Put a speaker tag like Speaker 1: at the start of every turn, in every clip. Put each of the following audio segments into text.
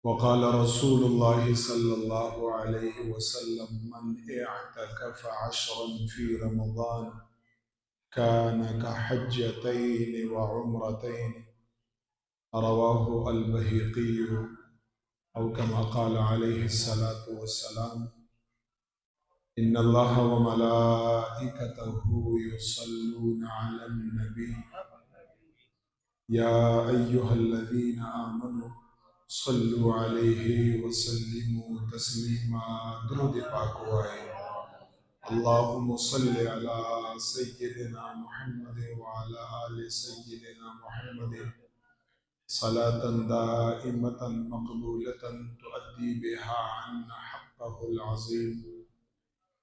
Speaker 1: وقال رسول الله صلى الله عليه وسلم من اعتكف عشرا في رمضان كان كحجتين وعمرتين، رواه البهقي، أو كما قال عليه الصلاة والسلام: إن الله وملائكته يصلون على النبي يا أيها الذين آمنوا صلوا عليه وسلموا تسليما. درود پاک وائے. اللهم صل على سيدنا محمد وعلى آل سيدنا محمد صلاة دائمة مقبولة تؤدي بها عنا حقه العظيم.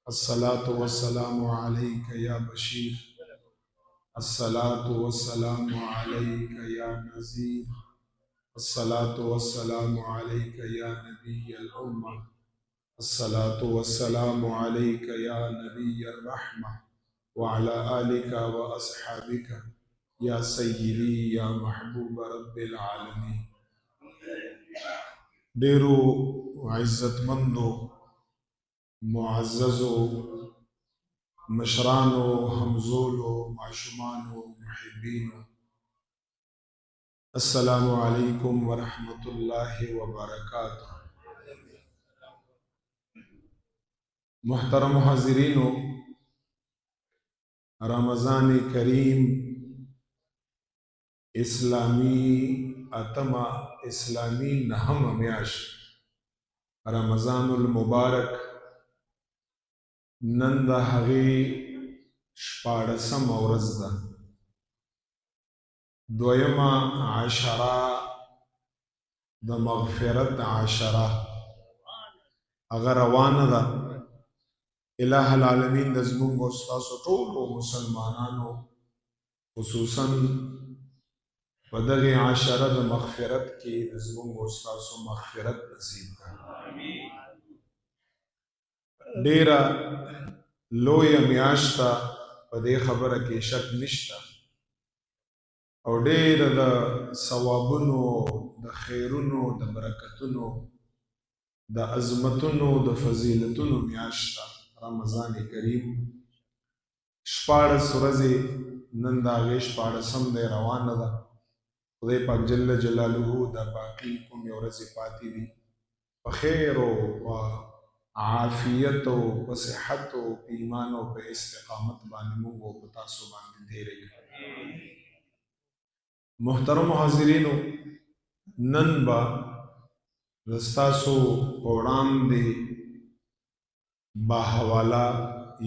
Speaker 1: الصلاة والسلام عليك يا بشير، الصلاة والسلام عليك يا نذير، الصلاة والسلام عليك يا نبي الأمة، الصلاة والسلام عليك يا نبي الرحمة، وعلى آلك وأصحابك يا سيدي يا محبوب رب العالمين. ډیرو عزتمندو معززو مشرانو همزولو معشومانو محبینو، السلام علیکم ورحمۃ اللہ وبرکاتہ. محترم حاضرینو، رمضان کریم اسلامی اتما اسلامی نهم میاش رمضان المبارک نن د هغې شپاړسمه ورځ ده، دویمه عشره د مغفرت عشره هغه روانه ده. الہ العالمین د زمونږ او ستاسو ټولو مسلمانانو خصوصا په دغې عشره د مغفرت کې د زمونږ او ستاسو مغفرت نصیب کړي. ډیره لویه میاشت ده، په دې خبره کې شک نشته، او ډیره د ثوابونو، د خیرونو، د برکتونو، د عظمتونو، د فضیلتونو میاشت ده رمضان کریم. 14 ورځې نن د هغې 14م دی، روانه ده. خدای پاک جل جلاله د باقي کومې ورځې پاتې دي په خیر او په عافیت او په صحت او په ایمان او په استقامت باندې موږ او په تاسو باندې تېرې کړي. محترم حاضرینو، نن به زه ستاسو په وړاندې باحواله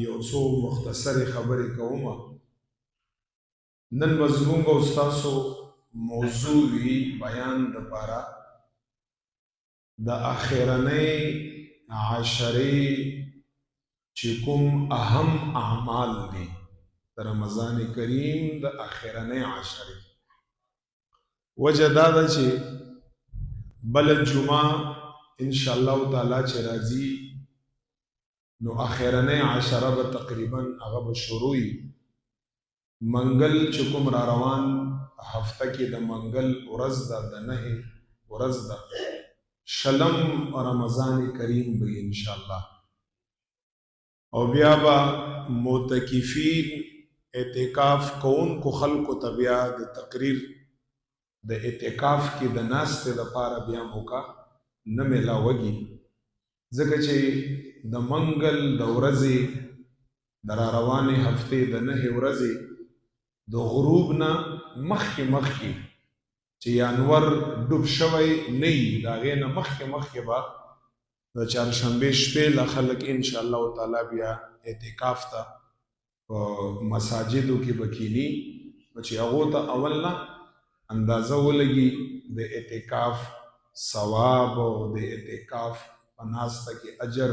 Speaker 1: یو څو مختصرې خبرې کوم. نن به زموږ او ستاسو موضوع وي بیان دپاره د اخرنۍ عشرې چې کوم اهم اعمال دي د رمضان کریم د اخرنۍ عشرې. وجه دا ده چې بل جمعه انشاءالله تعالی چې راځي نو اخرنۍ عشره به تقریبا هغه به شروع وي. منګل چې کوم را روان هفته کې د منګل ورځ ده، د 9 ورځ ده، شلم رمضان کریم به انشاءالله. او بیا به معتکفین اعتکاف کوونکو خلکو ته بیا د تقریر د اعتکاف کې د ناستې دپاره بیا موقع نه میلاوږي، ځکه چې د منګل د ورځې د را روانې هفتې د 9 ورځې د غروب نه مخکې چې یانور ډوب شوی نه وي، د هغې نه مخکې به د چهارشنبې شپې له خلک انشاءالله تعالی بیا اعتکاف ته په مساجدو کې به کیني، نو چې هغو ته اول نه اندازه ولګي د اعتکاف ثواب او د اعتکاف په ناسته کې اجر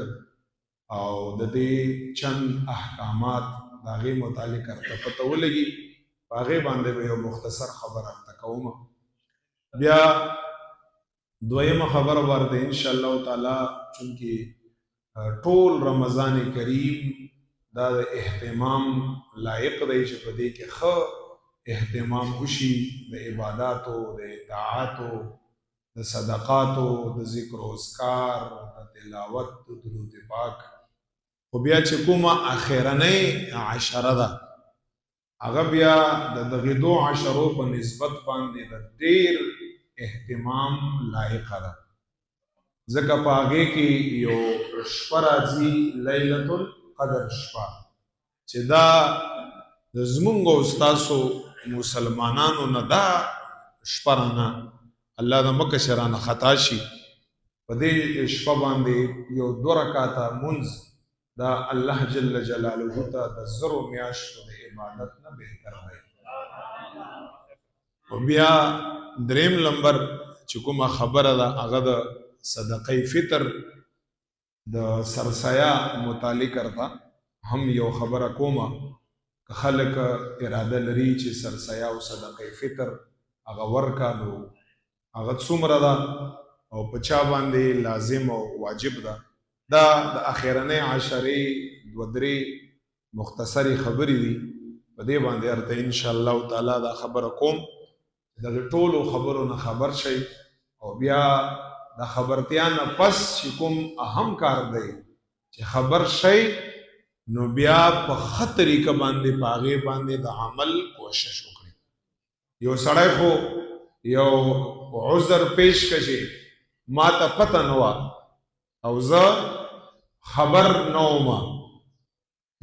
Speaker 1: او د دې چند احکامات د هغې متعلق ورته پته ولګي. په هغې باندې به یو مختصر خبره ورته کوم. بیا دویمه خبره ورته انشاءالله تعالی چونکې ټول رمضان کریم دا د اهتمام لایق دی چې په دې کې ښه اهتمام وشي د عباداتو، د اطاعاتو، د صدقاتو، د ذکر او اذکار، د تلاوت، د درود پاک. خو بیا چې کومه اخرنۍ عشره ده هغه بیا د دغې دو عشرو په نسبت باندې د ډیر اهتمام لایقه ده، ځکه په هغې کې یو شپه راځي لیلة القدر شپه، چې دا د زمونږ او ستاسو مسلمانانو نه دا شپه رانه الله د مکه چې رانه خطا شي په دې شپه باندې یو 2 رکعاته مونځ دا الله جل جلاله ته د زرو میاشتو د عبادت نه بهتر دی. او بیا دریم نمبر چې کومه خبره ده هغه د صدقه فطر د سرسایه متعلق ارته هم یو خبره کومه که خلک اراده لري چې سرسایه او صدقه فطر هغه ورکا نو هغه څومره ده او په چا باندې لازم او واجب ده. دا د اخرنۍ عشرې 2-3 مختصری خبرې دي، په دې باندې ارته ان شاء الله تعالی دا خبره کوم، د ټولو خبرو نه خبر شي او بیا د خبرتیا نه پس چې کوم اهم کار دی چې خبر شي نو بیا په ښه طریقه باندې په هغې باندې د عمل کوشش وکړي. یو سړی خو یو عذر پیش کړي ما ته پته نه وه او زه خبر نه وم،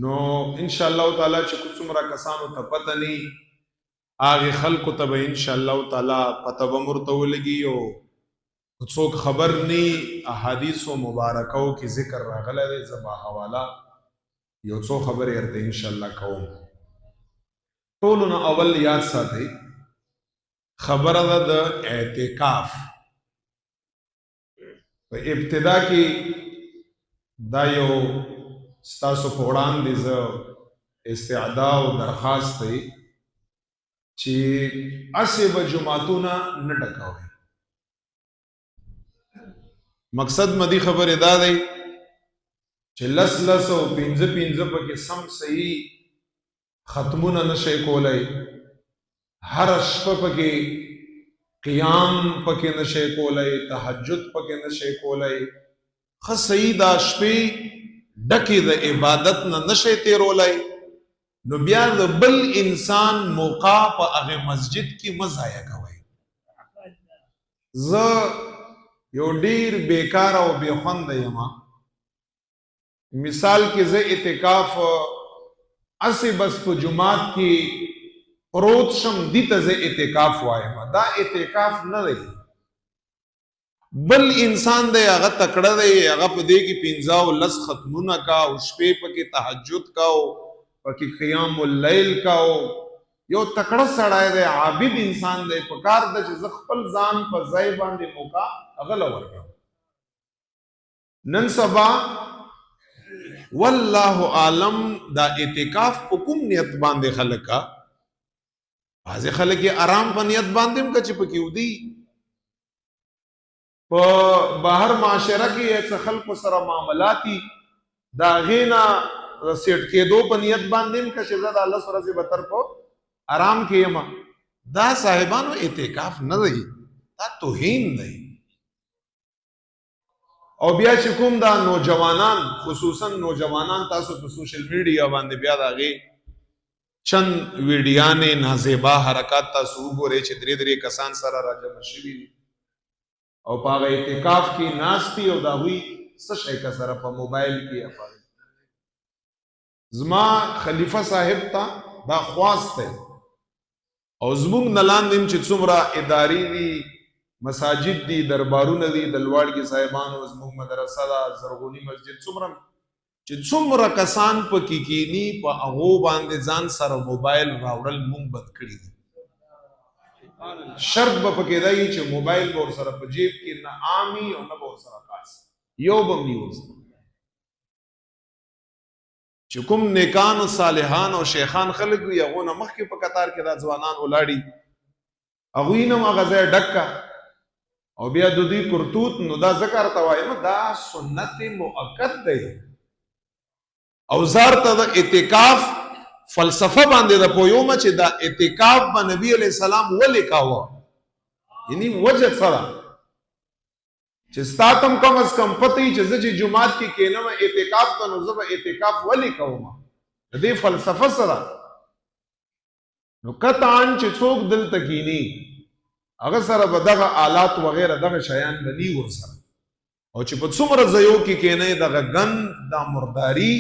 Speaker 1: نو ان شاء الله تعالی چې څومره کسانو ته پته نی هغې خلکو ته به ان شاء الله تعالی پته به ورته ولګي او څوک خبر نی احادیثو مبارکو کې ذکر راغلی دی، زه به حواله یو څو خبرې ورته ان شاء الله کوم. ټولو نه اول یاد ساتئ خبره ده د اعتکاف. په ابتدا کې دا یو ستاسو په وړاندې زه استعدا او درخواست دی چې هسې به جماعتونه نه ډکوئ. مقصد مدی خبرې دا دی چې 10 او 15 پکې سم صحیح ختمونه نشئ کولی، هر شپه پکې قیام پکې نشئ کولی، تهجد پکې نشئ کولی، ښه صحیح دا شپې ډکې د عبادت نه نشئ تیرولی، نو بیا د بل انسان موقع په هغې مسجد کې مه ضایع کوئ. زه یو ډیر بیکار او بے خوند یم. مثال کې زه اعتکاف اسی بس په جماعت کې پروت شم دي ته زه اعتکاف وایم، دا اعتکاف نه دی. بل انسان دی هغه تکړه دی، هغه په دې کې 15 او 10 ختمونه کا او شپې پکې تهجد کا او پکې قیام اللیل کا او یو تکړه سړی دی، عابد انسان دی، په کار ده چې زه خپل ځان په ځای باندې موقع هغه له ورکړم. نن سبا والله عالم دا اعتکاف په کوم نیت باندې خلک کا، بعضې خلک یې آرام په نیت باندې هم که چې پکې ودي په بهر معاشره کې څه خلکو سره معاملاتي د هغې نه سیټ کېدو په نیت باندې هم که چې زه د 10 ورځې به تر په آرام کې یم، دا صاحبانو اعتکاف نه دی، دا توهین دی. او بیا چې کوم دا نوجوانان خصوصا نوجوانان تاسو په سوشل میډیا باندې بیا د هغې چند ویډیانې نازیبا حرکات تاسو وګورئ چې 3 کسان سره راجمع شوي دي او په هغه اعتکاف کې ناست دي او د هغوی څه شی که سره په موبایل کې افاظ. زما خلیفه صاحب ته دا خواست دی او زمونږ نه لاندې چې څومره ادارې دي، مساجد دي، دربارونه دي، د لواړګي صاحبانو زمونږ مدرسه ده، زرغونی مسجد، څومره کسان پکې کینی په هغو باندې ځان سره موبایل راوړل مونږ بد کړي دي. شرط به پکې دی چې موبایل به ورسره په جیب کې نه عامي او نه به ورسره خاص یو به هم ورسره. چې کوم نیکان او صالحان او شیخان خلک وي هغو نه مخکې په قطار کې دا ځوانان ولاړي، هغوی نه هم هغه ځای ډک کا او بیا د دوی کرتوت. نو دا ذکر ته وایم دا سنت مؤکد دی او زار ته د اعتکاف فلسفه باندې د پویومه چې دا اعتکاف به نبی علیہ السلام ولې کاوه، یعنی وجه سره چې ستا تم کم از کم پته وي چې زه چې جومات کې کینم اعتکاف ته نو زه به اعتکاف ولې کوم د دې فلسفه سره نو قطعا چې څوک دلته کینی هغه سره به دغه آلات وغیره دغه شیان به ني ورسره او چې په څومره ځایو کې کینی دغه ګند دا مرداري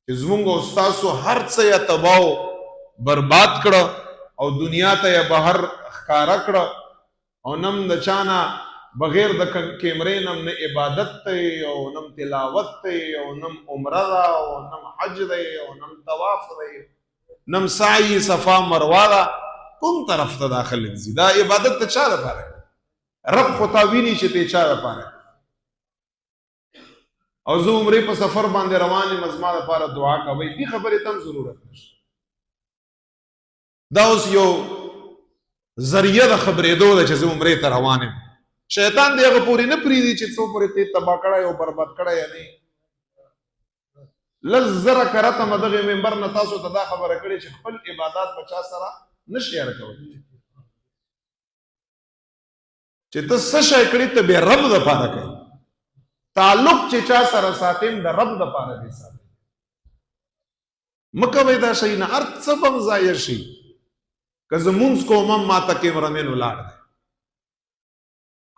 Speaker 1: چې زمونږ او ستاسو هر څه یې تباو برباد کړه او دنیا ته یې بهر ښکاره کړه او نم د چانا بغیر د کیمرې نم نه عبادت دی او نم تلاوت دی او نم عمره ده او نم حج دی او نم طواف دی نم سعی صفا مروه ده کوم طرف ته داخل ځي دا عبادت ته چا لپاره رب خو تا ویني چې ته چا لپاره او زه عمرې په سفر باندې روان یم زما لپاره دعا کوئ دې خبرې ته هم ضرورت نشته دا اوس یو ذریعه د خبرېدو ده چې زه عمرې ته روان یم شیطان دې هغه پورې نه پرېږدي چې څو پورې ته تباه کړی او برباد کړی یا نه لږ زره کرته مه دغې ممبر نه تاسو ته دا خبره کړې چې خپل عبادات به چا سره نه شیر کولی چې ته څه شی کړي ته بې رب دپاره کوي تعلق چې چا سره ساتیم د رب دپاره دې ساتي مه کوئ دا شی نه هر څه به م ضایع شي که زه مونځ کوم هم ماته کیمرامین ولاړ دی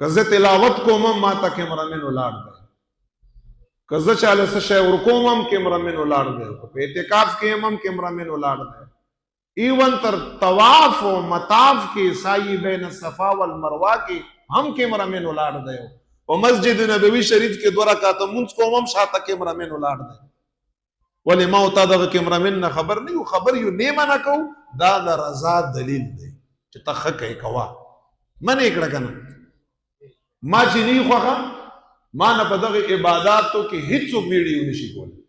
Speaker 1: که زه تلاوت کوم هم ماته کیمرامین ولاړ دی که زه چاله څه شی ورکوم هم کیمرامین ولاړ دی په اعتکاف کې هم کیمرامین ولاړ دی ایون تر طواف و مطاف کې سعی بین الصفا والمروه کې هم کیمرامین ولاړ دی او مسجد نبوي شریف کې 2 رکعاته مونځ کوم هم شاته کیمرامین ولاړ دی ولې ما او تا دغه کیمرامین نه خبر نه یو خبر یو نه منع کو دا د رضا دلیل دی چې ته ښه کوې کوه منې کړه که نه ما چې نه خوښه ما نه په دغه عباداتو کې هیڅوک ویډیو نشي کولی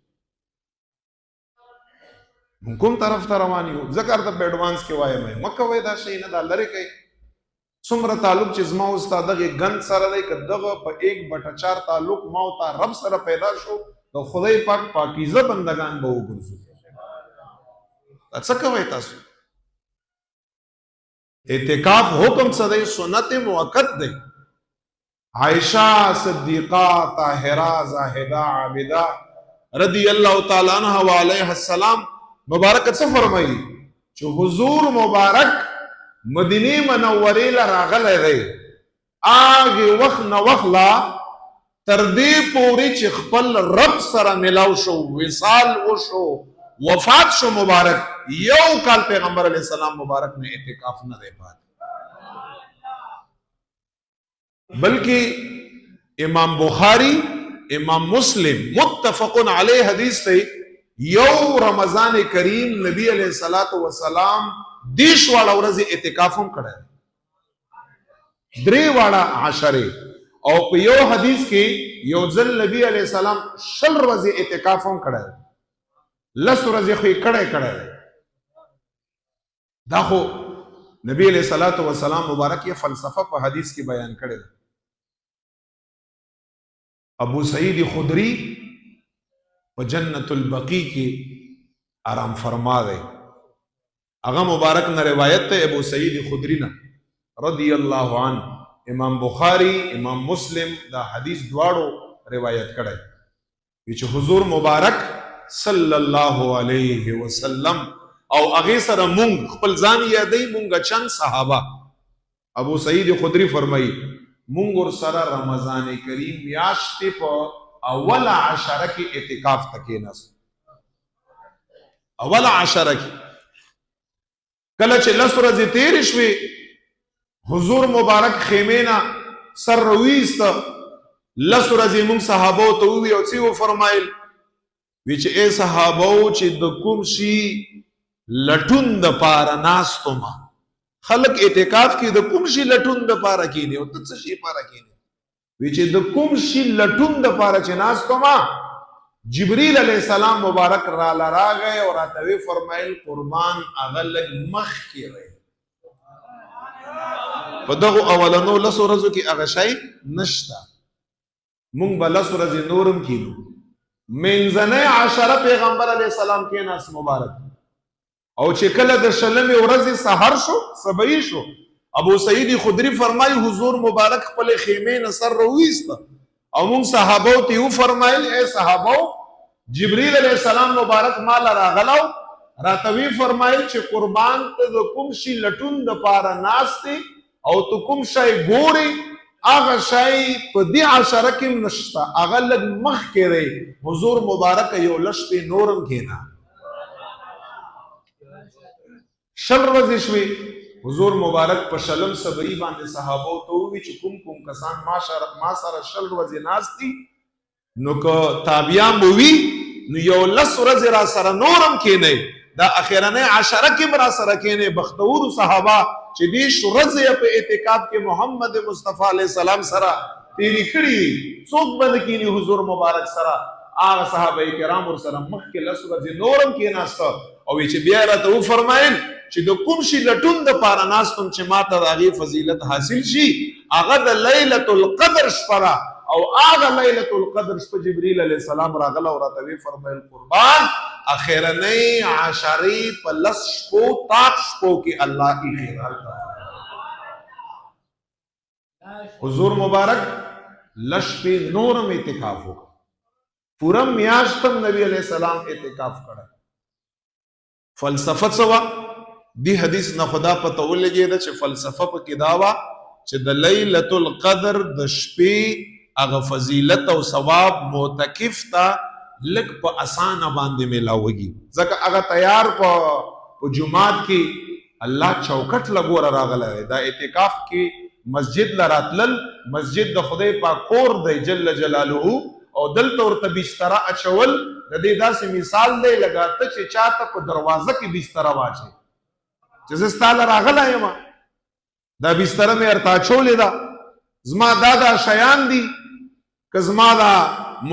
Speaker 1: مونږ کوم طرف ته روان یو ځکه ورته په ایډوانس کې وایم مه کوئ دا شی نه دا لرې کوئ څومره تعلق چې زما او ستا دغه ګند سره دی که دغه په 1/4 تعلق ما او تا رب سره پیدا شو د خدای پاک پاکیزه بندگان به وګرځو څه کوئ تاسو اعتکاف حکم څه دی سنت موقت دی عائشہ صدیقہ طاہرہ زاہدہ عابدہ رضی اللہ تعالی عنہ وعلیہ السلام مبارک څه فرمایي چې حضور مبارک مدینه منورې له راغلی دی هغې وخت نه وخت لا تر دې پورې چې خپل رب سره ملاو شو وصال وشو وفات شو مبارک یو کال پیغمبر علیہ السلام مبارک میں اعتکاف نہ دے پاتے بلکہ امام بخاری امام مسلم متفقن علیہ حدیث تے یو رمضان کریم نبی علیہ الصلوۃ والسلام دیش والا ورځ اعتکاف هم کړی درې واړه عشره او په یو حدیث کې یو ځل نبی علیہ السلام 20 ورځې اعتکاف هم کړی 10 ورځې خو یې کړی دا خو نبی علیہ الصلوۃ والسلام مبارک یہ فلسفہ په حدیث کې بیان کړی ابو سعید خدری په جنت البقیع کې آرام فرما دی هغه مبارک نه روایت ته ابو سعید خدری نه رضی الله عنه امام بخاری امام مسلم دا حدیث دواړو روایت کړی چې حضور مبارک صلی الله علیه وسلم او هغه سره مونږ خپل ځان یادې مونږ چند صحابه ابو سعید خدری فرمایي مونږ ور سره رمضان کریم میاشتې په اول عشره کې اعتکاف تکې نس اول عشره کې کله چې 10 ورځې تیر شوي حضور مبارک خیمه سر رويست 10 ورځې مونږ صحابه ته وی او څه فرمایل وی چې اے صحابه چې د کوم شي لټون د پاره ناستما خلق اعتکاف کې د کوم شي لټون د پاره کینی او څه شي پاره کینی وی چې د کوم شي لټون د پاره چې ناستما جبريل علیہ السلام مبارک را لراغه او راتوی فرمایل قربان اغلق مخ کې رہے په دغه اولنو 10 ورځو کې هغه شی نشتا مونږ به 10 ورځې نورم کینو منځنۍ عشره پیغمبر علیہ السلام کې ناس مبارک او چې کله د شلمې ورځې سحر شو سبعی شو ابو سعید خدری فرمای حضور مبارک خپل خیمه نه سر رويست او مون صحابو ته فرمایل اے صحابو جبريل علیہ السلام مبارک مال راغلو راتوی فرمایل چې قربان ته کوم شي لټون د پاره ناشته او تو کوم شي ګوري هغه شي په دې عشره کې نشتا هغه لږ مخ کې حضور مبارک یو لشت نورم کینا شل ورځې شوي حضور مبارک په شلم سبعی باندې صحابو ته وی چې کوم کسان ما سره شل ورځې ناشتي نو کو تابعیان بوي نو یو لس ورځې را سره نورم کینې دا اخیرنه عشره کې را سره کینې بختور صحابه چې دې شورځه په اعتکاف کې محمد مصطفی علیه السلام سره تیری کړی څوک باندې کینی حضور مبارک سره هغه صحابه کرام ور سره مخ کې لس ورځې نورم کیناست او چې بیا راته و فرمایل چې د کوم شي لټون د پاره ناستم چې ماته د هغې فضیلت حاصل شي هغه د لیلة القدر شپه او هغه لیلة القدر شپه جبریل علیه السلام راغله او راته وی فرمایل قربان اخرنۍ عشرې په لس شپو طاق شپو کې الله کې خیرات حضور مبارک لس شپې نورم اعتکاف وکړ پورا میاشتم نبی علیہ السلام اعتکاف کړه فلسفه سوا دی حدیث نه خدا پته ولګی دا چې فلسفه په کې داوا چې د لیلۃ القدر د شپې هغه فضیلت او ثواب معتکف ته لک په اسانه باندې ملاوږي ځکه هغه تیار په جمعات کې الله چوکټ لګور راغله دا اعتکاف کې مسجد لراتلل مسجد د خدای پاک کور دی جل جلاله او دلته ورته بستر اچول د دې داسې مثال دی لګاته چې چاته په دروازه کې بستر واچي چې زه ستاله راغلی یم دا بستره مې ورته اچولې ده زما دا شیان دي که زما دا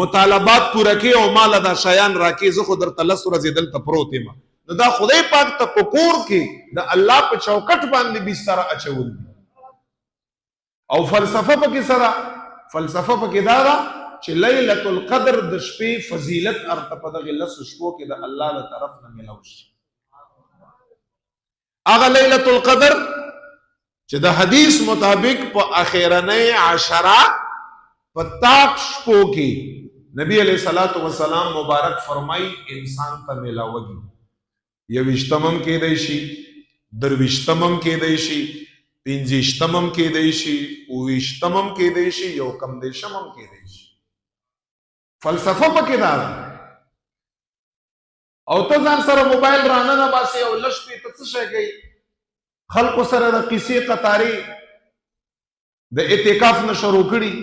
Speaker 1: مطالبات پوره کې او ماله دا شیان راکې زه خو درته لس ورځې دلته پروت یم نو دا خدای پاک ته په کور کې د الله په چوکټ باندې بستره اچول دي او فلسفه پکې سره فلسفه پکې دا ده چې لیلۃ القدر د شپې فضیلت ارته په دغه لس شپو کې د الله له طرف نه ملو شي اغه لیلۃ القدر چې د حدیث مطابق په اخیرنۍ عشره په طاق شپو کې نبی علیہ الصلوۃ والسلام مبارک فرمای انسان ته ملاوږي یوشتمم کېدای شي درویشتمم کېدای شي پنځشتمم کېدای شي اوویشتمم کېدای شي یو کم دیشمم کېدای شي فلسفه پکې ده او ته ځان سره موبایل رانه نه باسي او لږ شپې ته څه شی کوي خلکو سره د قصې قطارې د اعتکاف نه شروع کړي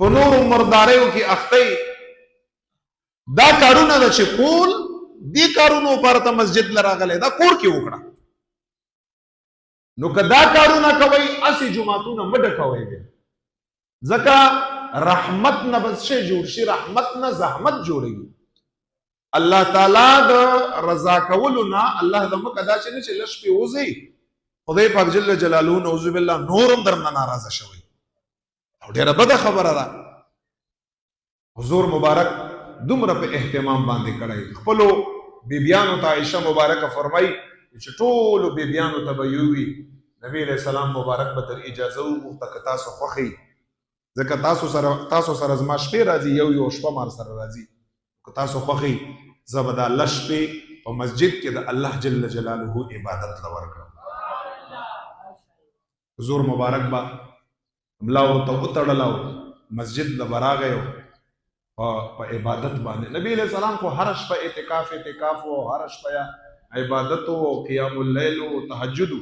Speaker 1: په نورو مرداریو کې اخته دا کارونه ده چې کول دې کارونو لپاره ته مسجد له راغلی دا کور کې وکړه نو که دا کارونه کوئ هسې جوماتونه مه ډکوئ ځکه رحمت نه بس شی جوړ شي رحمت نه زحمت جوړوي الله تعالی د رضا کولو نه الله د مکه دا چې لږ شپې وځي خدای پاک جل جلاله نعوذ بالله نورم درنه ناراضه شوی او ډیره بده خبره ده حضور مبارک دومره په اهتمام باندې کړی خپلو بیبیانو ته عائشه مبارکه فرمایي چې ټولو بیبیانو ته به یووي نبی علیہ السلام مبارک به تر اجازه وغوښته که تاسو خوښئ ځکه تاسو سره زما شپې راځي یو شپه مار سره راځي که تاسو خوښئ زه به دا لس شپې په مسجد کې د الله جل جلاله عبادت له ورکړم حضور مبارک به ملا ورته وتړله مسجد له به راغی په عبادت باندې نبی علیہ السلام خو هره شپه اعتکاف و هره شپه عبادت و قیام اللیل و تهجد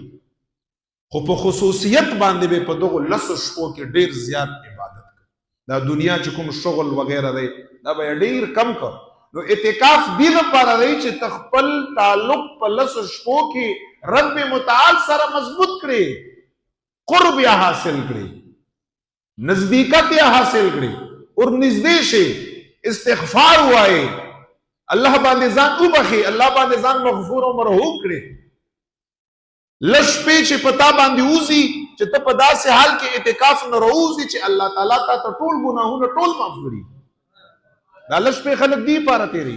Speaker 1: خو په خصوصیت باندې به په دغه لس شپو کې ډیر زیات عبادت کوي دا دنیا چې کوم شغل وغیره دی دا به ډیر کم کړ نو اعتکاف دې لپاره دی چې تخپل تعلق په لس شپو کې رب متعال سره مضبوط کړي قرب یا حاصل کړي نزدېکت یا حاصل کړي اور نږدې شي استغفار وایي الله باندې ځان وبخي الله باندې ځان مغفور او مرحوم کړي لږ شپې چې پتا باندې وځي چې ته په داسې حال کې اعتکاف نه راوځي چې الله تعالی تا ته ټول ګناهونه ټول معاف کړي دا لږ شپې خلک دې پاره تیری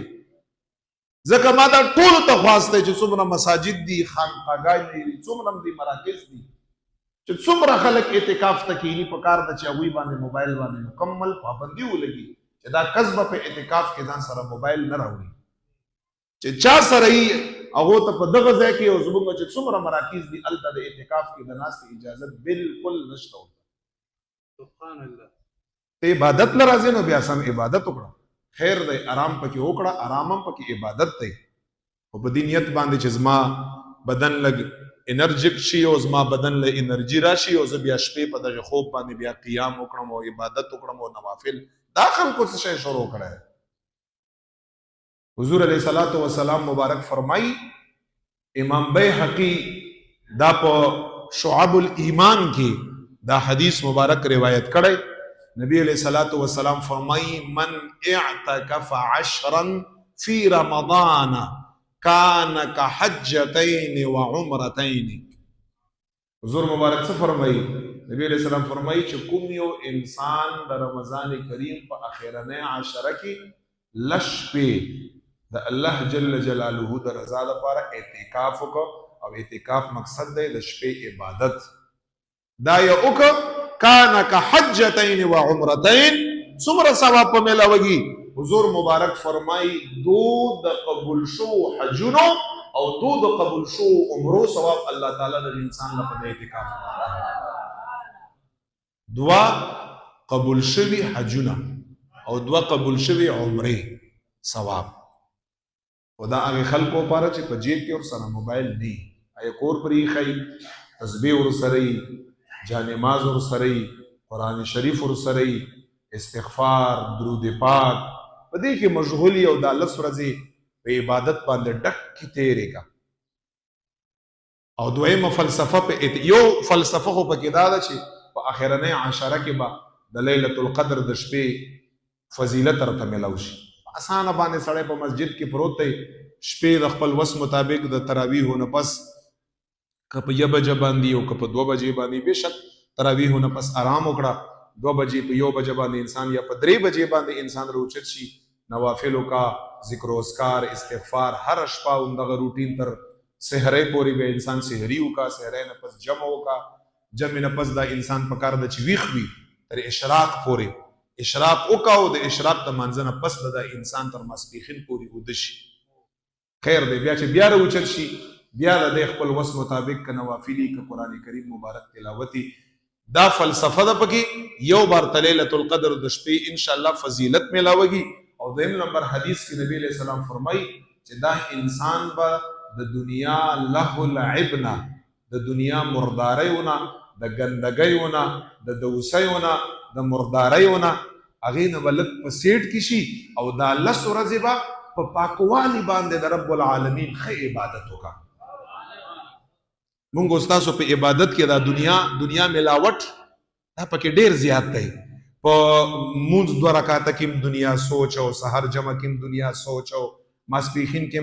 Speaker 1: ځکه ما دا ټولو ته خواست دی چې څومره مساجد دي خانقاګانې دي څومره دي مراکز دي چې څومره خلک اعتکاف ته کینی په کار د چې هغوی باندې موبایل باندې مکمل پابندي ولګي چې دا کس به په اعتکاف کې ځان سره موبایل نه راوړي چې چا سره یې هغو ته په دغه ځای کې او زموږ چې څومره مراکز دي هلته د اعتکاف کې د ناستې اجازت بالکل نشته سبحان الله ته عبادت له راځې نو بیا سم عبادت وکړه خیر دی آرام پکې وکړه آرام هم پکې عبادت دی او په دې نیت باندې چې زما بدن لږ انرجیک شي او زما بدن له انرژي راشي او زه بیا شپې په دغه خوب باندې بیا قیام وکړم او عبادت وکړم او نوافل دا خلکو څه شی شروع کړی حضور علیه الصلاۃ والسلام مبارک فرمایي امام بیهقی دا په شعب الایمان کې دا حدیث مبارک روایت کړی نبی علیہ الصلوۃ والسلام فرمائی من اعتکف 10 فی رمضان کان کحجتین وعمرتین حضور مبارک سے فرمائی نبی علیہ السلام فرمائی چې کوم یو انسان د رمضان کریم په اخرنه عشره کې لشپې د الله جل جلاله د رضا لپاره اعتکاف وکړو او اعتکاف مقصد دی د شپې عبادت دا یو وکړو کانا کا حجتین و عمرتین څومره ثواب په ملاوږي حضور مبارک فرمای دو د قبول شو حجونو او دو د قبول شو عمرو ثواب الله تعالی د انسان لپاره اعتکاف دوا قبول شوی حجونه او دوا قبول شوی عمره ثواب خدا هغه خلکو لپاره چې په جیب کې ور سره موبایل دی اي کور پرې خي تسبیح ور سره جانماز ور سره قرآن شریف ور سره استغفار درود پاک په دې کې مشغولي او د الله ورځې په عبادت باندې ډک کی تیرې کا او دویمه فلسفه په یو فلسفه خو په کې دا ده چې په اخرنه عشره کې به د ليله القدر د شپې فضیلت ورته ملو شي اسانه باندې سړی په مسجد کې پروت دی شپې د خپل وس مطابق د تراویح نه پس که په 1 بجه باندې او که په 2 بجې باندې بشک تراویح نه پس آرام وکړه 2 بجې په 1 بجه باندې انسان یا په 3 بجې باندې انسان روچت شي نوافل کا ذکر و اذکار استغفار هر شپه اندغه روټین تر سحرې پورې به انسان سحری وکا سحرې نه پس جمع وکا جمع نه پس دا انسان پکار د چويخ وي تر اشراق پورې اشراق وکا او د اشراق د منځنه پس د انسان تر مسبیخین پورې ودشي خیر دی بیا چې بیا روچت شي بیا د خپل وس مطابق ک نوافلی ک قران کریم مبارک تلاوتی دا فلسفه ده پکې یو بار ليله القدر د شپې ان شاء الله فضیلت ملاوږي او دیم نمبر حدیث کې نبی علیہ السلام فرمای چې دا انسان به د دنیا له لعبنا د دنیا مرداریونه د ګندګیونه د دوسیونه د مرداریونه هغه نه ولت په سیټ کې شي او دا الله سورہ زبا په پاکوالي باندې د رب العالمین خې عبادت وکړه مونږ استادو په عبادت کې دا دنیا ملاوت دا پکې ډیر زیات دی په مونږ 2 رکعات کې دنیا سوچ او سحر جمع کې دنیا سوچ او ماسپیخین کې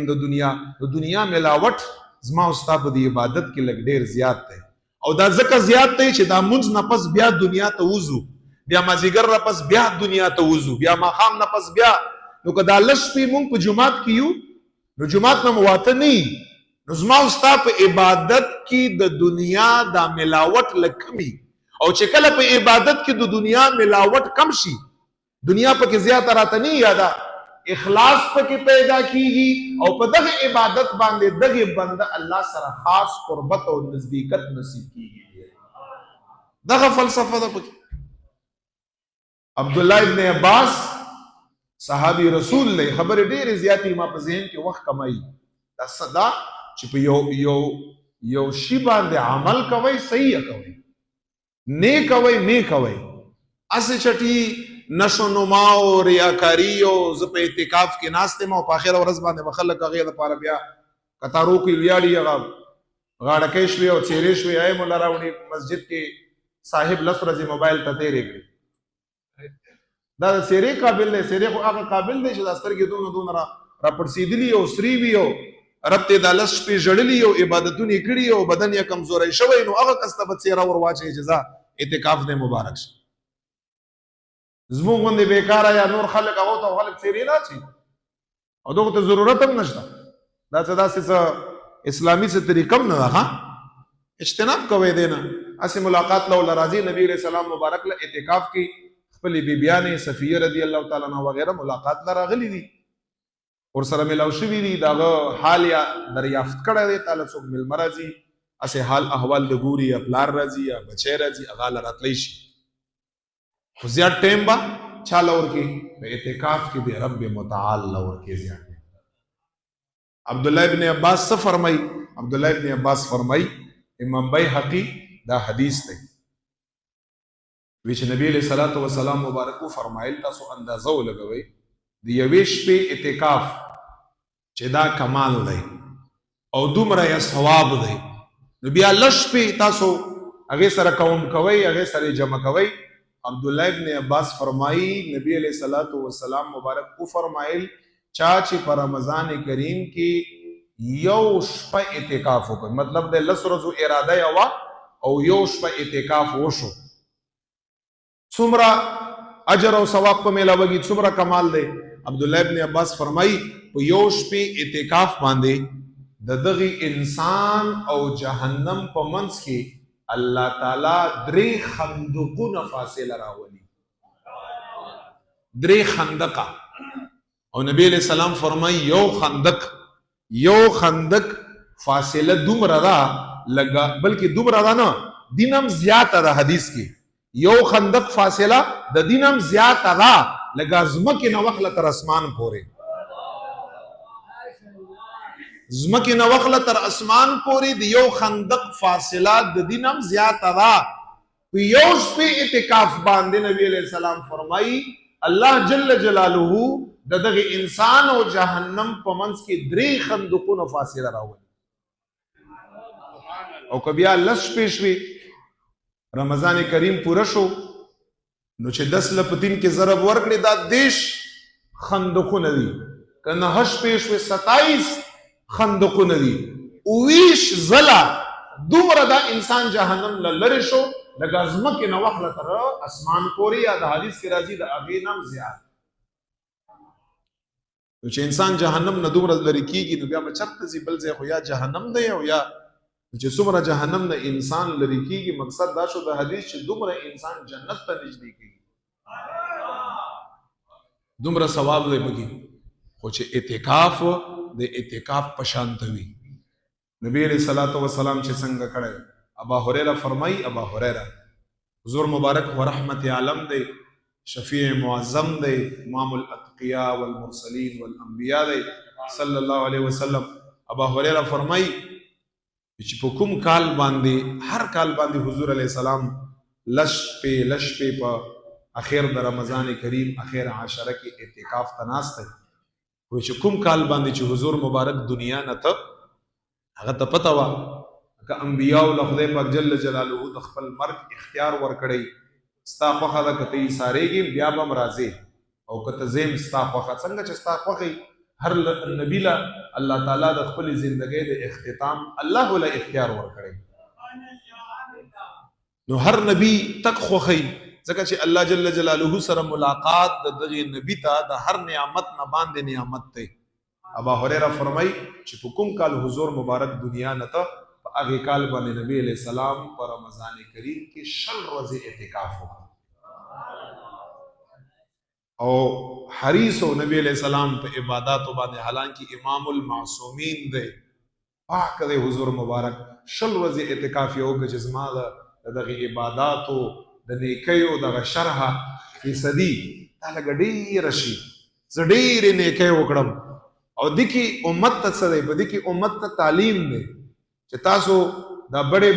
Speaker 1: د دنیا ملاوت زما استاد په عبادت کې لګ ډیر زیات دی او دا ځکه زیات دی چې دا مونږ نه پس بیا دنیا ته وځو بیا مازیګر را پس بیا دنیا ته وځو بیا ماخام نه پس بیا نو که دا لش په مونږ په جمعات کې یو نو جمعات نه مواته نه نو زما استاد په عبادت کې د دنیا دا ملاوت لکمی او چې کله په عبادت کې د دنیا ملاوت کم شي دنیا پکې زیات راته نه یاده اخلاص پکې پیدا کیږي او په دغه عبادت باندې دغه بنده الله سره خاص قربت او نزدېکت نصیب کیږي دغه فلسفه ده پکې عبد الله ابن عباس صحابي رسول له خبر ډېر زیاتی ما په ذهن کې وخت کمای دا صدا چې په یو شی باندې عمل کوي صحیح کوي نیک کوي اسه چټي نشو نماو ریاکاری او ز په اعتکاف کې ناشته مو په اخر ورځ باندې مخلق هغه لپاره بیا کتارو کې ویاړي هغه غاړه کې شوی او چیرې شوی اي مولا راوړي مسجد کې صاحب لسرځي موبایل ته تیرې کړی دا سیرې قابل نه سیرې خو هغه قابل دی چې د سترګې دون را پړسیدلی او سری ویو رب ته د لس په جړلی او عبادتونه کړی او بدن یې کمزوري شوی نو هغه کستبت سیرا ور واچي جزاء اعتکاف نه مبارک شي زموږ باندې بیکار یا نور خلک هغه ته خلک سیرې نه چی او دغه ته ضرورت هم نشته. دا څه داسې اسلامي څه طریقه هم نه ده. ها اجتناب کوئ دی نه. هسې ملاقات له راځي. نبی علیہ السلام مبارک له اعتکاف کې خپلې بیبیانې صفیه رضی الله تعالی عنها وغیره ملاقات له راغلي دي، ورسره ملاو شوي دي، دغه حال یا دریافت کړی دی. تاله څوک میلمه راځي هسې حال احوال د ګوري، یا پلار راځي یا بچی راځي، هغه له راتلی شي. خو زیات ټایم به چا له ورکړي؟ په اعتکاف کې د رب متعال له ورکړي زیات. عبدالله ابن عباس څه فرمایي؟ عبدالله ابن عباس فرمایي، امام بیهقي دا حدیث دی، وی چې نبی علیہ الصلوۃ والسلام مبارک فرمایل تاسو اندازه ولګوئ د یوې شپې اعتکاف چې دا کمال دی او دومره یې ثواب دی، نو بیا لږ شپې تاسو هغې سره قوم کوئ، هغې سره جمع کوئ. عبدالله ابن عباس فرمایي نبی علیہ الصلوۃ والسلام مبارک فرمایل چا چې په رمضان کریم کې یو شپه اعتکاف وکړ، مطلب د 10 ورځو اراده یې وه او یو شپه اعتکاف وشو، څومره اجر او ثواب په میلاوږي، څومره کمال دی. عبدالله ابن عباس فرمایي په یو شپې اعتکاف باندې د دغه انسان او جهنم په منځ کې الله تعالی 3 خندقونه فاصله راولي، 3 خندقه. او نبی علیہ السلام فرمایي یو خندق فاصله دومره ده لګا، بلکې دومره ده نه، دینم زیاته ده. حدیث کې یو خندق فاصله د دینم زیاته ده لګا زمکه نه وخله تر اسمان پورې، زمکه نه وخله تر اسمان پورې د یو خندق فاصله د دینم زیاته ده. په یو شپې اعتکاف باندې نبی علیہ السلام فرمایي الله جل جلاله د دغه انسان او جهنم په منځ کې 3 خندقونه فاصله راوړي. او که بیا لږ شپې شوي، رمضان کریم پوره شو، نو چې 10 له 3 کې ضرب ورکړي دا 10 خندقونه دي، که 9 شپې شوي 27 خندقونه دي. 20 ځله دومره دا انسان جهنم له لرې شو لکه ځمکې نه وخله تر اسمان پورې، یا د حدیث کې راځي د هغې نه هم زیات. نو چې انسان جهنم نه دومره لرې کېږي، نو بیا به چېرته ځي؟ بل ځای خو یا جهنم دی او یا چې څومره جهنم نه انسان لرې کېږي. مقصد دا شو د حدیث چې دومره انسان جنت ته نږدې کېږي، دومره ثواب دی پکې. خو چې اعتکاف د اعتکاف په شانته وي. نبی علیہ الصلوۃ والسلام چې څنګه کړی، ابا هريره فرمایي، ابا هريره حضور مبارک و رحمت عالم دی، شفیع معظم دی، امام الاتقیاء والمرسلین والانبیاء دی صلی الله علیه وسلم. ابا هريره فرمایي چې په کوم کال باندې، هر کال باندې حضور علیہ السلام لش په په اخر د رمضان کریم اخر عشره کې اعتکاف ته ناست دی. وای چې کوم کال باندې چې حضور مبارک دنیا نه ته، هغه ته پته وه که انبیاء له خدای پاک جل جلاله د خپل مرګ اختیار ورکړی، ستا خوښه ده که ته یې سارېږې بیا به م راځې، او که ته ځې ستا خوښه. څنګه چې ستا خوښه هر نبی له الله تعالی د خپل زندګۍ د اختتام الله له اختیار ورکړي، نو هر نبی تک خوښي، ځکه چې الله جل جلاله سره ملاقات د دغه نبی ته د هر نعمت نه باندې نعمت دی. ابا هريره فرمایي چې په کوم کال حضور مبارک دنیا نه ته، په هغه کال باندې نبی علیہ السلام په رمضان کریم کې 20 ورځې اعتکاف وکړ او حریص او نبی علیہ السلام په عبادتو باندې، حالانکه امام المعصومین دی، پاک دی حضور مبارک. 20 ورځې اعتکاف یې وکړ چې زما د دغه عباداتو د نیکیو دغه شرحه فیصدي دا لږ ډېره شي، زه ډېرې نیکۍ وکړم. او دې کې امت ته څه دی؟ په دې کې امت ته تعلیم دی چې تاسو دا بڑے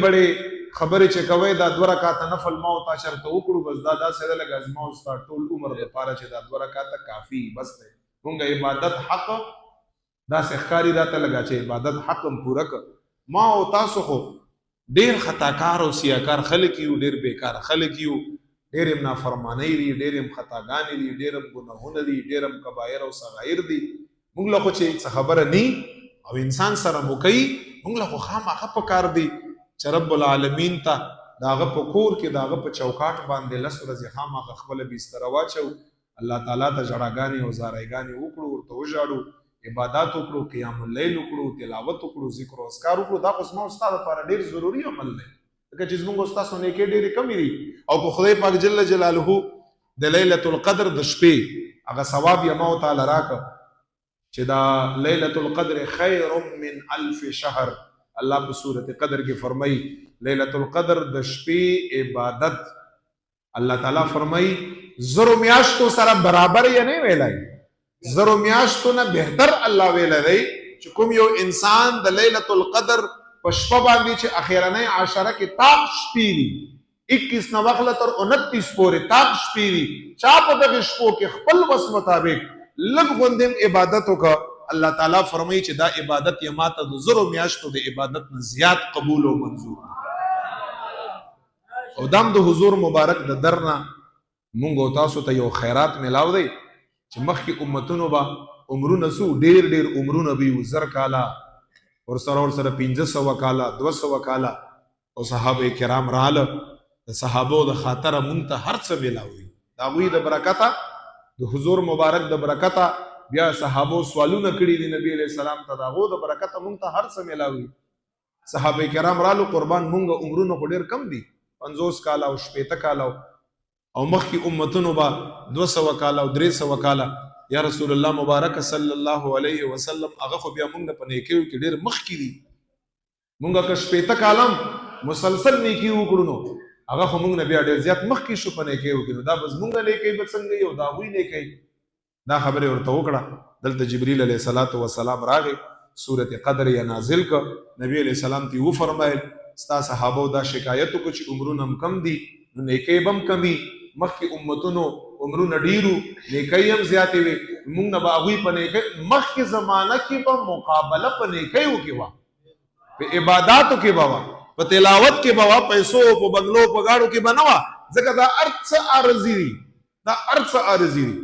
Speaker 1: خبرې چې کوئ، دا 2 رکعاته نفل ما او تا چېرته وکړو، بس دا داسې ده لکه زما او ستا ټول عمر دپاره چې دا 2 رکعاته کافي بس دی. مونږ عبادت حق داسې ښکاري راته لکه چې عبادت حق هم پوره کړ. ما او تاسو خو ډېر خطاکار او سیاکار خلک یو، ډېر بیکار خلک یو، ډېر هم نافرمانۍ دي، ډېر هم خطاګانې دي، ډېر هم ګناهونه دي، ډېر هم کبایر او صغایر دي. مونږ له خو چې څه خبره نی او انسان سره مو کوي، مونږ له خو خامخا پکار دی چې رب العالمین ته د هغه په کور کې، د هغه په چوکاټ باندې 10 ورځې خامخا خپله بستره واچو، الله تعالی ته ژړاګانې او زارایګانې وکړو، ورته وژاړو، عبادت وکړو، قیام اللیل وکړو، تلاوت وکړو، ذکر او اذکار وکړو. دا خو زما استاد لپاره ډیر ضروری عمل دی، ځکه چې زموږ استاد نیکي ډېرې کمې دي. او په خدای پاک جل جلاله د لیلۃ القدر د شپې هغه ثواب یې ما تعالی راکړ چې دا لیلۃ القدر خیر من الف شهر. الله په سورۃ قدر کې فرمایي لیلۃ القدر د شپې عبادت الله تعالی فرمایي زرو میاشتو سره برابر یې نه ویلای، زرو میاشتو نه بهتر الله ویل دی چې کوم یو انسان د لیلۃ القدر په شپه باندې چې اخیرنۍ عشره کې طاق شپې دي 21 نوخله تر 29 پورې طاق شپې دي، چا په دغه شپو کې خپل وس مطابق لږ غوندم عبادت وکړه، الله تعالی فرمایي چې دا عبادت یې ماته د زرو میاشتو د عبادت نه زیات قبول او منظور. او دام د حضور مبارک د درنه مونږ او تاسو ته یو خیرات ملاو دی چې مخکې امتونو به عمرونه سو ډیر ډیر عمرونه به یو 1000 کاله ورسره 1500 کاله 200 کاله او صحابه کرام رااله د صحابو د خاطر مونږ ته هر څه ملاوي دا غوي د برکته د حضور مبارک د برکته. بیا صحابو سوالونه کړي دي نبی علیہ السلام ته، دا غو د برکته مونږ ته هر څه ملاوي. صحابه کرام رالو قربان مونږ عمرونه خو ډیر کم دي 50 کاله او 60 کاله او مخکې امتونو با 200 کاله او 300 کاله. یا رسول الله مبارک صلی الله علیه وسلم هغه خو بیا مونږ په نیکیو کې ډیر مخکې دي. مونږ که 60 کالم مسلسل نیکی وکړو نو هغه خو مونږ نه بیا ډیر زیات مخکې شو په نیکیو کې. دا بس مونږ نیکی به څنګه یو دا وی نیکی دا خبره ورته وکړه. دلته جبرئیل علیه الصلاۃ والسلام راغی سورۃ قدر یې نازل ک، نبی علیہ السلام تی و فرمایل ستا صحابو دا شکایت کو چې عمرونه کم دي نو نیکی بم کمی، مخکې امتونو عمرونه ډیرو نیکی هم زیاتې وي، مونږ نه به هغوی په نیکی مخکې زمانه کې به مقابله په نیکیو کې وه، په عباداتو کې به وه، په تلاوت کې به وه، پیسو په بنګلو په ګاړو کې به نه وه، ځکه دا هر څه عارضي دي، دا هر څه عارضي دي.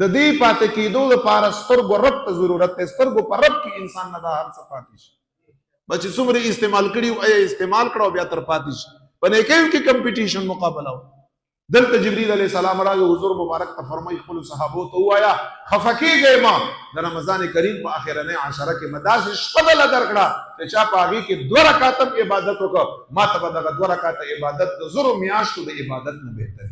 Speaker 1: د دې پاتې کېدو لپاره سترګو رب ته ضرورت دی، سترګو په رب کې انسان نه دا هر څه پاتې شي. بچ څومره استعمال کړي او استعمال کړو بیا تر پاتې شي. په نیکیو کې کمپټیشن مقابله و. دلته جبرئیل علیہ السلام راغی حضور مبارک ته فرمایي خپل صحابو ته وایا خفه کېږئ ما د رمضان کریم په اخرنۍ عشره کې مې داسې شپه دله درکړه چې چا په هغې کې 2 رکعته عبادت وکړه ما ته به دغه 2 رکعته عبادت د زرو میاشتو د عبادت نه بهتر.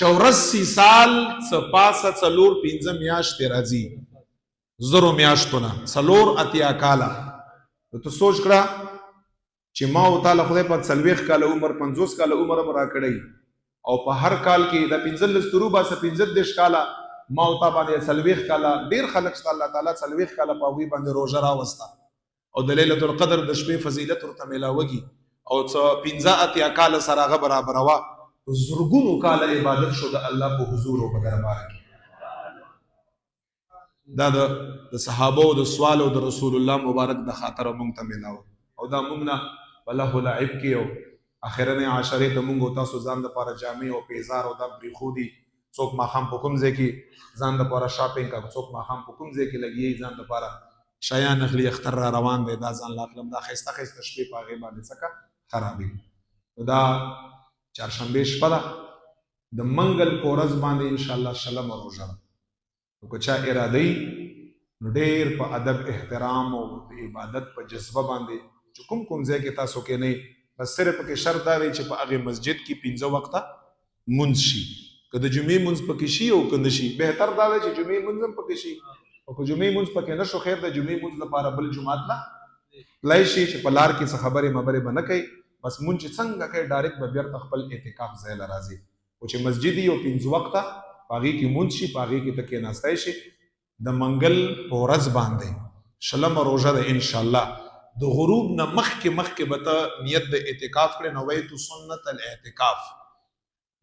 Speaker 1: 84 سال څپاسه 4-5 میاشتې راځي زرو میاشتو نه 4-8 کاله. ته سوچ کړه چې ما او تعالی خدای پاک 40 کاله عمر 50 کاله عمر را کړی او په هر کال کې د 15 ترو باسه 15 کاله ما او تا باندې 40 کاله ډیر خلک ست الله تعالی 40 کاله په وی باندې روزه راوستا او د لیلۃ القدر د شپې فضیلت ورته ملاوږي او 15 کاله سره هغه برابر وا زرګونو کاله عبادت شو د الله په حضور او په دربار کې. دا د صحابه او د سوال او د رسول الله مبارک د خاطر مونږ ته ملاو او دا مونږ نه بلغه لعب کې او اخرنۍ عشره د مونږ تاسو ځان لپاره جامع او پیزار او د بریخودي څوک ماخام په کوم ځای کې ځان لپاره شاپینګ کا څوک ماخام په کوم ځای کې لګي ځان لپاره شایان اخلي اختر را روان دی دا ځان لاخلم دا خسته خسته شپې په هغه باندې څکه خرابې. دا چهارشنبه شپه ده د منګل په ورځ باندې ان شاء الله شلم روزه نو که چا اراده نو ډېر په ادب احترام او عبادت په جذبه باندې چې کوم کوم ځای کې تاسو کې نه بس صرف کې شرط دا دی چې په هغه مسجد کې 15 وخته مونځ شي که د جمعې مونځ پکې شي او که نه شي بهتر دا دی چې جمعې مونځ هم پکې شي او که جمعې مونځ پکې نه شو خیر د جمعې مونځ لپاره بل جمعات نه تلای شي چې په لار کې څه خبرې مبرې به نه کوي بس مونږ چې څنګه کوي ډایرکټ به بیرته خپل اعتکاف ځای له راځي او چې مسجد یو 15 وخته په هغې کې مونځ شي په هغې کې ته کېناستی شي. د منګل په ورځ باندې شلمه روژه ده انشاءالله د غروب نه مخکې به ته نیت د اعتکاف کړې نویت سنت الاعتکاف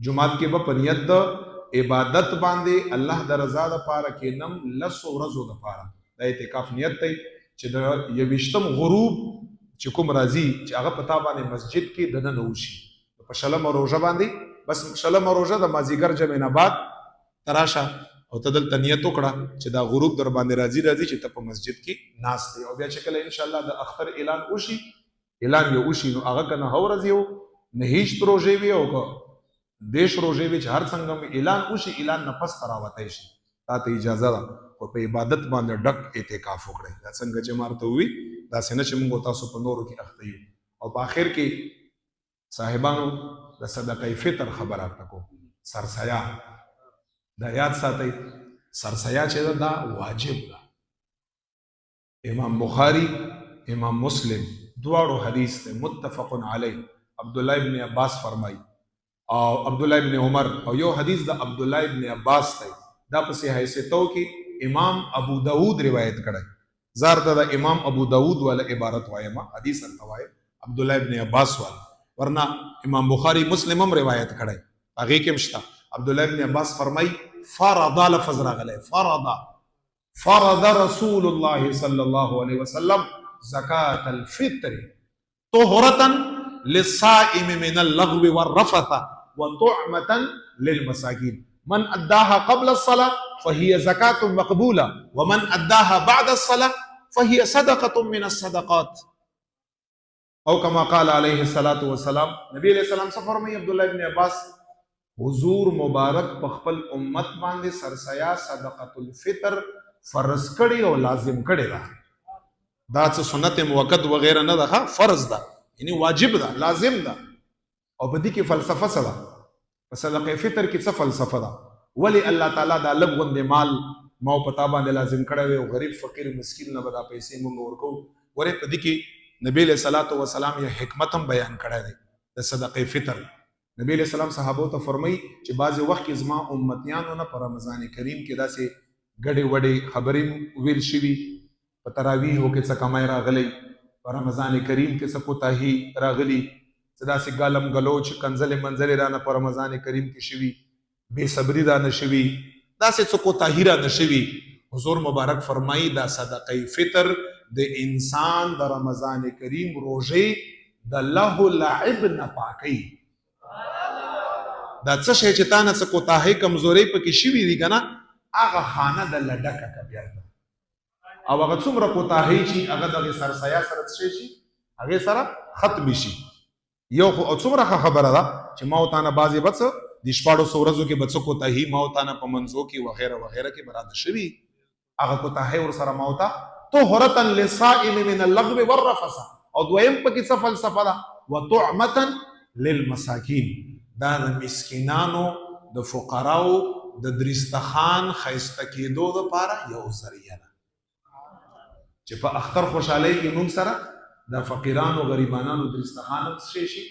Speaker 1: جمعات کې به په نیت د عبادت باندې الله د رضا دپاره کېنم 10 ورځو دپاره د اعتکاف نیت دی چې د 21 غروب چې کوم راځي چې هغه په تا باندې مسجد کې دننه وشي په شلمه روژه باندې بس شلمه روژه د مازدیګر جمعې نه بعد ته راشه او ته دلته نیت وکړه چې دا غروب در باندې راځي چې ته په مسجد کې ناست یې او بیا چې کله انشاءالله د اختر اعلان وشي اعلان یې وشي نو هغه که 9 ورځې یو 9 روژې وي او که 10 روژې وي چې هر څنګه اعلان وشي اعلان نه پس ته راوتی شي تا ته اجازه ده او په عبادت باندې ډک اعتکاف وکړئ. دا څنګه چې مارته وي داسې نه چې موږ تاسو په نورو کې اخته یو. او په آخر کې صاحبانو د صدقه فطر خبره راکو. سرسیا دا یاد ساتئ، سرسیا چې دا واجب ده. امام بخاری امام مسلم دواړو حدیث ته متفق علی. عبد الله ابن عباس فرمای او عبد الله ابن عمر او یو حدیث د عبد الله ابن عباس ته دا په حیثیتو کې امام ابو داود روایت کړی. زار د امام ابو داود والا عبارت وایما حدیث التوای عبد الله ابن عباس والا، ورنہ امام بخاری مسلم هم روایت کړی هغه کې مشتا. عبد الله ابن عباس فرمای فرض لفظ راغلی فرض رسول الله صلی الله علیه وسلم زکات الفطر طهرة للصائم من اللغو والرفث وطعمة للمساكين من أداها قبل الصلاة فهي زكاة مقبولة ومن أداها بعد الصلاة فهي صدقة من الصدقات او كما قال عليه الصلاة والسلام. نبی علیہ السلام سے فرمائی عبد الله ابن عباس حضور مبارک په خپل امت باندې سرسیا صدقۃ الفطر فرض کړي او لازم کړي دا څه سنت موقت وغیرہ نه ده، فرض ده یعنی واجب ده لازم ده. او په دې کې فلسفه څه ده؟ په صدقه فطر کې څه فلسفه ده؟ ولی الله تعالی دا لږ غوندې مال ما په تا باندې لازم کړی وي او غریب فقیر مسکین نه به دا پیسې موږ ورکوو. ورې په دې کې نبی علیہ الصلوۃ والسلام یو حکمت هم بیان کړی دی د صدقه فطر. نبی علیہ السلام صحابو ته فرمایي چې بعضې وخت کې زما امتیانو نه په رمضان کریم کې داسې ګډې وډې خبرې ویل شوي، په تراویحو کې څه کمای راغلی، په رمضان کریم کې څه کوتاهي راغلی، څه داسې ګالم ګلوچ کنځلې منځلې رانه په رمضان کریم کې شوي، بې صبري رانه شوي، داسې څه کوتاهي رانه شوي. حضور مبارک فرمایي دا صدقه فطر د انسان د رمضان کریم روژې د لهو لعب نه پاکوي. دا څه شی چې تا نه څه کوتاهۍ کمزورۍ پکې شوي دي که نه، هغه خانه د لډکه که بیرته او هغه څومره کوتاهۍ چې هغه دغې سرسیا سره څه شي هغې سره ختمې شي. یو خو او څومره ښه خبره ده چې ما او تا نه بعضې به څه د 1400 ورځو کې به څه کوتاهي ما او تا نه په منځو کې وغیره وغیره کې به راته شوي، هغه کوتاهۍ ورسره ما او تا طهرة للصائم من اللغو والرفث. او دویم پکې څه فلسفه ده؟ وطعمة للمساکین، دا د مسکینانو د فقراو د درستخان خیسته کېدو دپاره یو ذریعه ده چې په اختر خوشحالۍ کې موږ سره د فقیرانو غریبانانو درستخان هم څه شي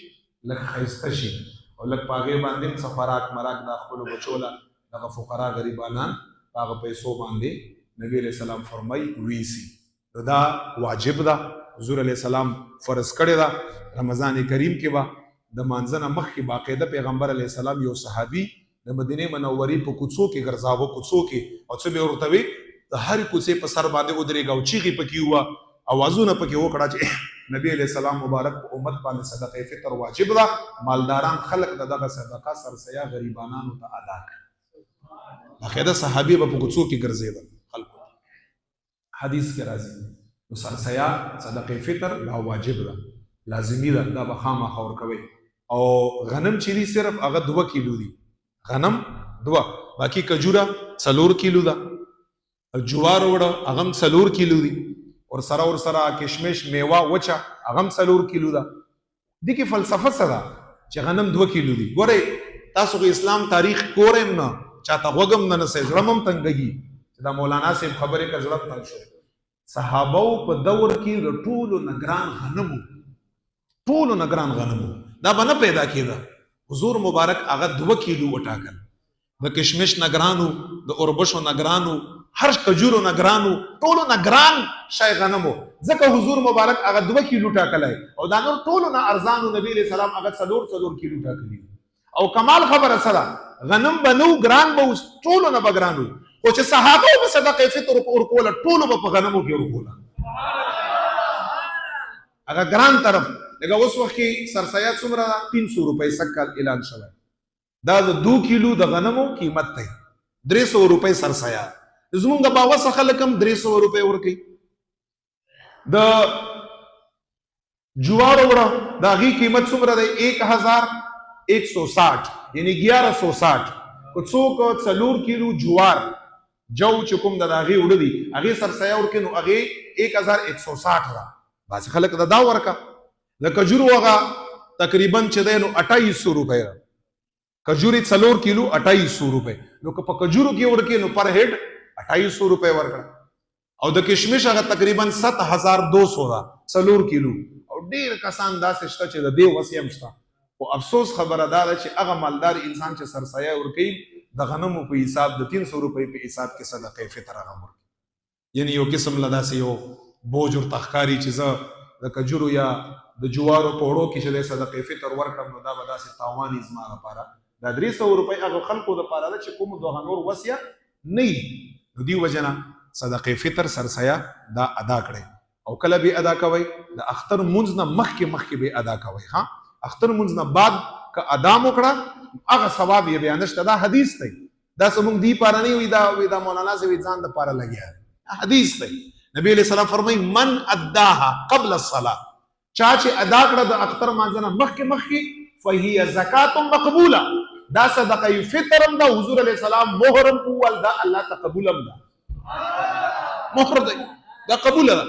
Speaker 1: لږ ښایسته شي او لږ په هغې باندې هم څه خوراک مراک دا خپلو بچو له دغه فقرا غریبانان په هغه پیسو باندې نبی علیہ السلام فرمایي ویسي. دا واجب ده، حضور علیہ السلام فرض کړی ده. رمضان کریم کې به د مانځه نه مخکې باقاعده پیغمبر علیه السلام یو صحابي د مدینې منورې په کوڅو کې ګرځاوه، کوڅو کې، او څه به ورته وي د هرې کوڅې په سر باندې ودرېږه او چیغې پکې وه، اوازونه پکې وکړه چې نبی علیه السلام مبارک په امت باندې صدقه فطر واجب ده، مالداران خلق د دغه صدقه سرسیا غریبانانو ته ادا کړي. باقاعده صحابي به په کوڅو کې ګرځېدل خلکو. حدیث کې راځي نو سرسیا صدقه فطر دا واجب ده، لازمي ده، دا به خامخا ورکوئ. او غنم چې دي صرف هغه 2 کیلو دي، غنم 2، باقي کجوره 4 کیلو ده، جوار وړه هغه هم 4 کیلو دي، ورسره کشمش میوه وچه هغه هم 4 کیلو ده. دې کې فلسفه څه ده چې غنم 2 کیلو دي؟ ګورئ تاسو خو اسلام تاریخ ګورئ نه، چاته غوږ هم نه نسئ، زړه هم تنګږي چې دا مولانا صاحب خبرې که زړه تنګ شو. صحابو په دور کې د ټولو نه ګران غنمو، ټولو نه ګران غنمو، دا به نه پیدا کېده. حضور مبارک هغه 2 کیلو وټاکل، د کشمش نه ګرانو، د اوربشو نه ګرانو، هر کجورو نه ګرانو، ټولو نه ګران شی غنمو، ځکه حضور مبارک هغه 2 کیلو ټاکلی او دا نور ټولو نه ارزانو نبی علیہ السلام هغه 4 کیلو ټاکلی. او کمال خبره څه ده؟ غنم به نو ګران به اوس ټولو نه به ګران وو، خو چې صحابه به صدقه فطر ورکوله ټولو به په غنمو کې ورکوله، هغه ګران طرف. لکه اوس وخت کې سرسیا څومره ده؟ 300 روپۍ سږ اعلان شوی، دا د 2 کیلو د غنمو قیمت دی 300 روپۍ سرسیا. زمونږ باوسه خلک هم 300 روپۍ ورکوي. د جوار وړه د هغې قیمت څومره دی؟ 1160 یعنی 1160. که څوک 4 کیلو جوار جو چې کوم د هغې وړه دي هغې سرسایه ورکړي نو هغې 1160 ده. بعضې خلک دا ورکه. د کجورو هغه تقریبا چې دی نو 2800 روپۍ ده. کجورې 4 کیلو 2800 روپۍ. نو که په کجورو کې ورکړي نو پر هیډ 2800 روپۍ ورکړه. او د کشمش هغه تقریبا 7200 ده 4 کیلو. او ډیر کسان داسې شته چې د دې وس یې هم شته. او افسوس خبره دا ده چې هغه مالدار انسان چې سرسایه ورکوي د غنمو په حساب د 300 روپۍ په حساب کې صدقه فطر هغه ورکوي. یعنی یو قسم له داسې یو بوج ورته ښکاري چې زه د کجورو یا د جوارو په وړو کې چې د صدقه فطر ورکړم نو دا به داسې تاوان وي زما لپاره. دا 300 روپۍ هغه خلکو دپاره ده چې کوم دغه نور وس یې نه وي. نو دې وجه نه صدقه فطر سرسایه دا ادا کړئ. او کله به ادا کوئ د اختر مونځ نه مخکې به ادا کوئ. ها اختر مونځ نه بعد که ادا مو کړه هغه ثواب یې بیا نشته. دا حدیث دی. دا زموږ دې پاره نه وي دا مولانا صاحب ځان دپاره لګیا دی. حدیث دی. نبی علیہ السلام فرمایي من اداها قبل الصلاه. چا چې ادا کړه د اختر مانځ نه مخکې فهي زکات مقبوله. دا صدقه فطر هم دا حضور علیہ السلام مهرم کول دا الله تقبل هم دا مهر دی دا قبول ده.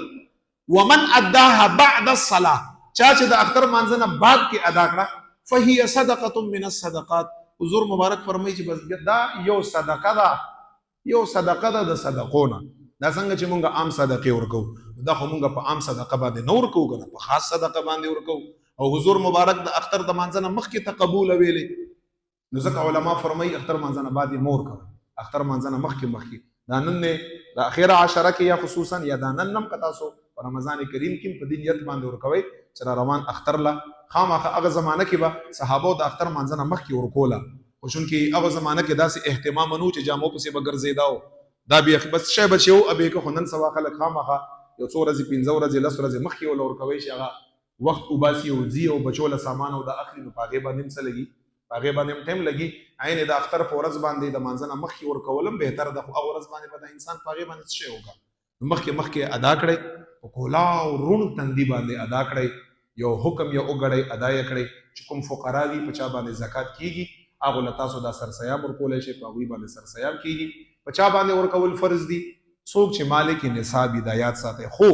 Speaker 1: ومن اداها بعد الصلاه. چا چې د اختر مانځ نه بعد کې ادا کړه فهي صدقه من الصدقات. حضور مبارک فرمایي چې بس دا یو صدقه ده د صدقونه. دا څنګه چې مونږ عام صدقې ورکو دا خو مونږ په عام صدقه باندې نه ورکو کنه په خاص صدقه باندې ورکو. او حضور مبارک د اختر د مانځ نه مخکې ته قبول ویلې. نو ځکه علما فرمایي اختر مانځ نه بعد یې مور کوي. اختر مانځ نه مخکې دا نن نه د اخیره عشره کې یا خصوصا یا دا نن هم که تاسو په رمضان کریم کې په دې نیت باندې ورکوئ چې را روان اختر له خامخا هغه زمانه کې به صحابو د اختر مانځه نه مخکې ورکوله. خو چونکې هغه زمانه کې داسې اهتمام نه و چې جامو پسې به ګرځېدا دا بیا بس شی به چې و ابې که خو نن سبا خلک خامخا یو څو ورځې 15 ورځې 10 ورځې مخکې وله ورکوئ چې هغه وخت وباسي او ځي او بچو له سامان او د اخلي نو په هغې باندې هم څه لګي په هغې باندې هم ټایم لګي. عین د اختر په ورځ باندې د مانځه نه مخکې ورکول هم بهتره ده. خو هغه ورځ باندې به د انسان په هغې باندې څه شی وکړه نو مخکې ادا کړئ. په کولاو روڼ تندي باندې ادا کړئ. یو حکم یې وګڼئ ادا یې کړئ چې کوم فقرا دي په چا باندې زکات کیږي هغو له تاسو دا سرسیاب ورکولی شئ په هغوی باندې سرسیاب کیږي. په چا باندې ورکول فرض دي څوک چې مالک نصاب وي دا یاد ساتئ. خو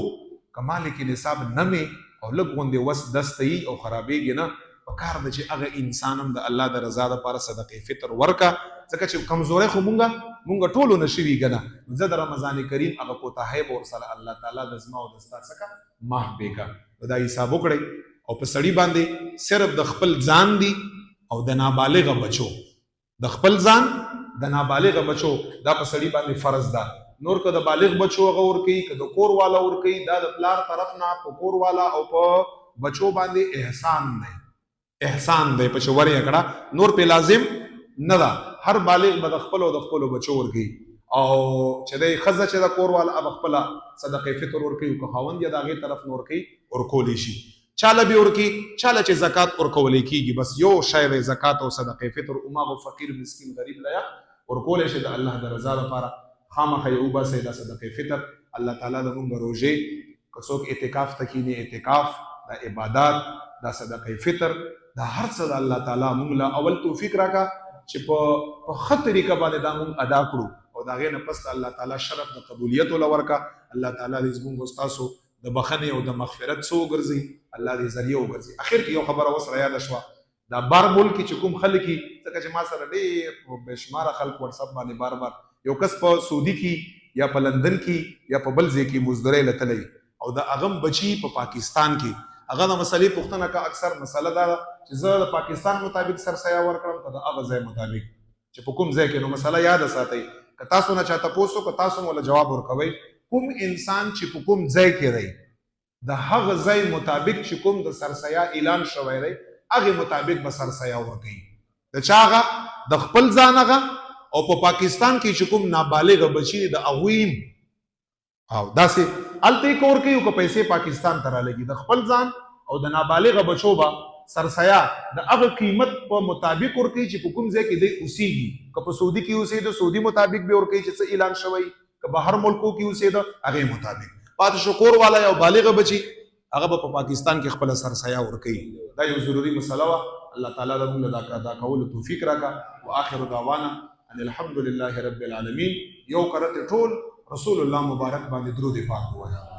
Speaker 1: که مالک نصاب نه مې او لږ غوندې وس دسته وي او خرابېږي نه پکار ده چې هغه انسان هم د الله د رضا دپاره صدقې فطر ورکه. ځکه چې کمزوری خو مونږ ټولو نه شوي که نه. زه د رمضان کریم هغه کوتاهۍ به ورسره الله تعالی د زما او د ستا څخه معاف بېکه. دا حساب وکړئ. او په سړي باندې صرف د خپل ځان دي او د نابالغه بچو د خپل ځان د نابالغه بچو دا په سړي باندې فرض ده. نور که د بالغ بچو هغه ورکوي که د کور والا ورکوي دا د پلار طرف نه په کور والا او په بچو باندې احسان دی په چې ورې کړه نور په لازم نه ده. هر بالغ به د خپلو بچو ورکوي. او چې دی ښځه چې د کور والا به خپله صدقې فطر ورکوي که خاوند یې د هغې طرف نه ورکوي ورکولی شي. چاله به ورکوي چاله چې زکات ورکولی کېږي بس یو شی دی زکات او صدقې فطر. هماغو فقیر مسکین غریب له ورکولی شي د الله د رضا لپاره. خامخا یې وباسئ دا صدقې فطر. الله تعالی د مونږ روژې که څوک اعتکاف ته کښېني اعتکاف دا عبادات دا صدقې فطر دا هر څه د الله تعالی مونږ له اول توفیق راکړه چې په ښه طریقه باندې دا مونږ ادا کړو او د هغې نه پس الله تعالی شرف د قبولیت وله ورکړه. الله تعالی دې زمونږ او ستاسو د بخښنې او د مغفرت څه وګرځي. الله دې ذریعه وګرځي. اخر کې یو خبره اوس را یاده شوه دا بار ملک کې چې کوم خلک دي ځکه چې ما سره ډېر په بېشماره خلک وټساپ باندې بار بار یو کس په سعودي کې یا په لندن کې یا په بل ځای کې مزدورۍ له تللی او د هغه بچي په پاکستان کې هغه د مسلې پوښتنه که اکثر مسله دا ده چې زه د پاکستان مطابق سرسایه ورکړم که د هغه ځای مطابق چې په کوم ځای کې نو مسله یاده ساتئ. که تاسو نه چا تپوس وکړه تاسو هم ورله جواب ورکوئ. کوم انسان چې په کوم ځای کې دی د هغه ځای مطابق چې کوم د سرسایه اعلان شوی دی هغې مطابق به سرسایه ورکوي. د چا هغه د خپل ځان هغه او په پاکستان کې چې کوم نابالغه بچي د هغوی او داسې هلته یې که ورکوي او که پیسې پاکستان ته رالګي د خپل ځان او د نابالغه بچو به سرسایه د هغه قیمت په مطابق ورکوي چې په کوم ځای کې دی اوسېږي. که په سعودي کې اوسېده سعودي مطابق به ورکوي چې څه اعلان شوی. که بهر ملکو کې اوسېده هغې مطابق. پاتې شو کور والا یو بالغه بچي هغه به په پاکستان کې خپله سرسایه ورکوي. دا یو ضروري مسله وه. الله تعالی د موږ له دا کولو توفیق راکړه. و آخر دعوانا ان الحمدلله رب العالمین. یو کرته ټول رسول الله مبارک باندې درود پاک وایي.